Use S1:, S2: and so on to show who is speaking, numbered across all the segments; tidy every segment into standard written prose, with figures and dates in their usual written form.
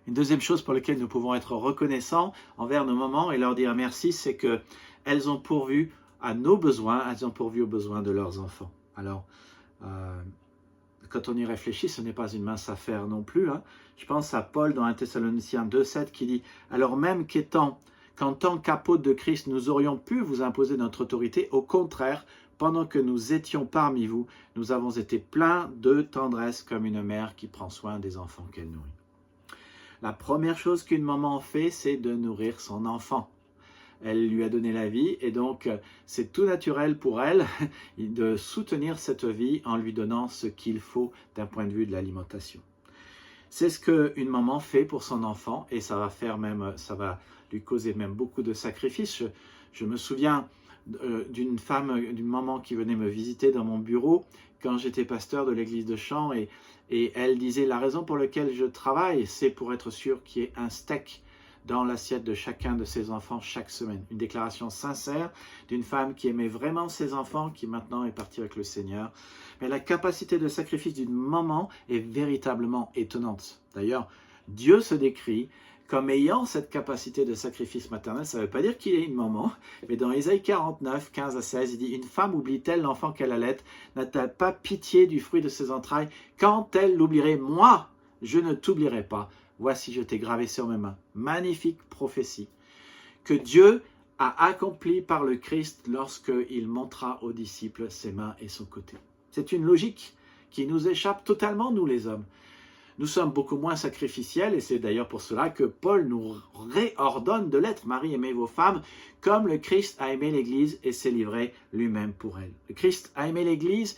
S1: Une deuxième chose pour laquelle nous pouvons être reconnaissants envers nos mamans et leur dire merci, c'est qu'elles ont pourvu à nos besoins, elles ont pourvu aux besoins de leurs enfants. Alors, quand on y réfléchit, ce n'est pas une mince affaire non plus. Je pense à Paul dans 1 Thessaloniciens 2,7 qui dit « Alors même qu'en tant qu'apôtres de Christ, nous aurions pu vous imposer notre autorité, au contraire, pendant que nous étions parmi vous, nous avons été pleins de tendresse comme une mère qui prend soin des enfants qu'elle nourrit. » La première chose qu'une maman fait, c'est de nourrir son enfant. Elle lui a donné la vie et donc c'est tout naturel pour elle de soutenir cette vie en lui donnant ce qu'il faut d'un point de vue de l'alimentation. C'est ce qu'une maman fait pour son enfant et ça va lui causer même beaucoup de sacrifices. Je me souviens d'une maman qui venait me visiter dans mon bureau quand j'étais pasteur de l'église de Champs et elle disait « La raison pour laquelle je travaille, c'est pour être sûr qu'il y ait un steak dans l'assiette de chacun de ses enfants chaque semaine. » Une déclaration sincère d'une femme qui aimait vraiment ses enfants, qui maintenant est partie avec le Seigneur. Mais la capacité de sacrifice d'une maman est véritablement étonnante. D'ailleurs, Dieu se décrit comme ayant cette capacité de sacrifice maternel. Ça ne veut pas dire qu'il est une maman, mais dans Ésaïe 49, 15 à 16, il dit « Une femme oublie-t-elle l'enfant qu'elle allait? N'a-t-elle pas pitié du fruit de ses entrailles? Quand elle l'oublierait, moi, je ne t'oublierai pas. Voici, je t'ai gravé sur mes mains. » Magnifique prophétie que Dieu a accomplie par le Christ lorsqu'il montra aux disciples ses mains et son côté. C'est une logique qui nous échappe totalement, nous les hommes. Nous sommes beaucoup moins sacrificiels et c'est d'ailleurs pour cela que Paul nous réordonne de l'être. Marie, aimez vos femmes comme le Christ a aimé l'Église et s'est livré lui-même pour elle. Le Christ a aimé l'Église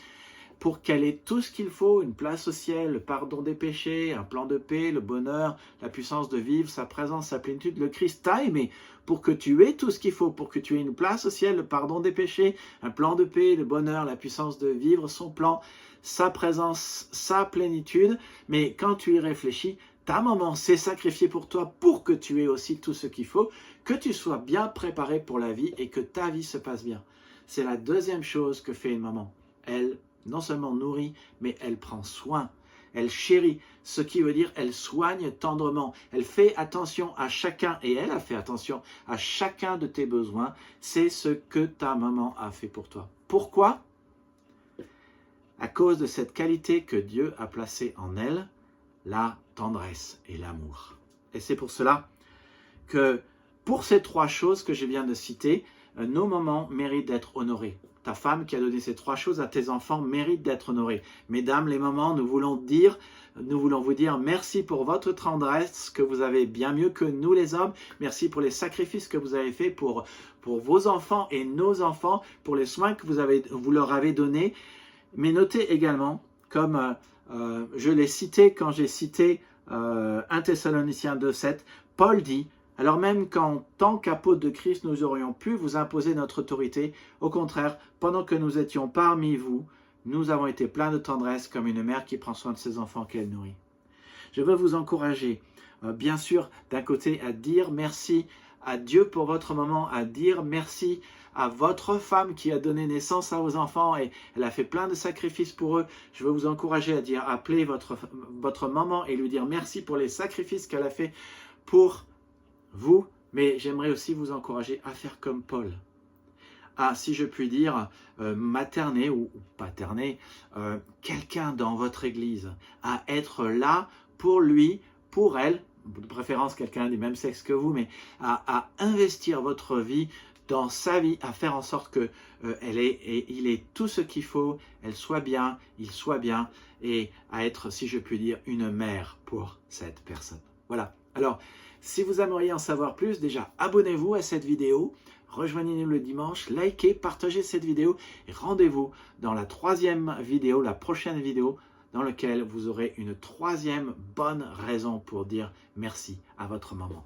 S1: pour qu'elle ait tout ce qu'il faut, une place au ciel, le pardon des péchés, un plan de paix, le bonheur, la puissance de vivre, sa présence, sa plénitude. Le Christ t'a aimé pour que tu aies tout ce qu'il faut, pour que tu aies une place au ciel, le pardon des péchés, un plan de paix, le bonheur, la puissance de vivre, son plan, sa présence, sa plénitude. Mais quand tu y réfléchis, ta maman s'est sacrifiée pour toi pour que tu aies aussi tout ce qu'il faut, que tu sois bien préparé pour la vie et que ta vie se passe bien. C'est la deuxième chose que fait une maman. Elle non seulement nourrit, mais elle prend soin. Elle chérit, ce qui veut dire elle soigne tendrement. Elle fait attention à chacun, et elle a fait attention à chacun de tes besoins. C'est ce que ta maman a fait pour toi. Pourquoi ? À cause de cette qualité que Dieu a placée en elle, la tendresse et l'amour. Et c'est pour cela que pour ces trois choses que je viens de citer, nos mamans méritent d'être honorées. Ta femme qui a donné ces trois choses à tes enfants mérite d'être honorée. Mesdames les mamans, nous voulons vous dire merci pour votre tendresse que vous avez bien mieux que nous les hommes. Merci pour les sacrifices que vous avez faits pour vos enfants et nos enfants, pour les soins que vous leur avez donnés. Mais notez également, comme je l'ai cité quand j'ai cité 1 Thessaloniciens 2,7, Paul dit « Alors même qu'en tant qu'apôtres de Christ, nous aurions pu vous imposer notre autorité, au contraire, pendant que nous étions parmi vous, nous avons été pleins de tendresse comme une mère qui prend soin de ses enfants qu'elle nourrit. » Je veux vous encourager, bien sûr, d'un côté à dire merci à Dieu pour votre maman, à dire merci à votre femme qui a donné naissance à vos enfants et elle a fait plein de sacrifices pour eux. Je veux vous encourager à dire, appelez votre maman et lui dire merci pour les sacrifices qu'elle a fait pour vous. Mais j'aimerais aussi vous encourager à faire comme Paul. À, si je puis dire, materner ou paterner quelqu'un dans votre église, à être là pour lui, pour elle, de préférence quelqu'un du même sexe que vous, mais à investir votre vie dans sa vie, à faire en sorte que il ait tout ce qu'il faut, elle soit bien, il soit bien, et à être, si je puis dire, une mère pour cette personne. Voilà. Alors, si vous aimeriez en savoir plus, déjà, abonnez-vous à cette vidéo, rejoignez-nous le dimanche, likez, partagez cette vidéo, et rendez-vous dans la troisième vidéo, la prochaine vidéo, dans laquelle vous aurez une troisième bonne raison pour dire merci à votre maman.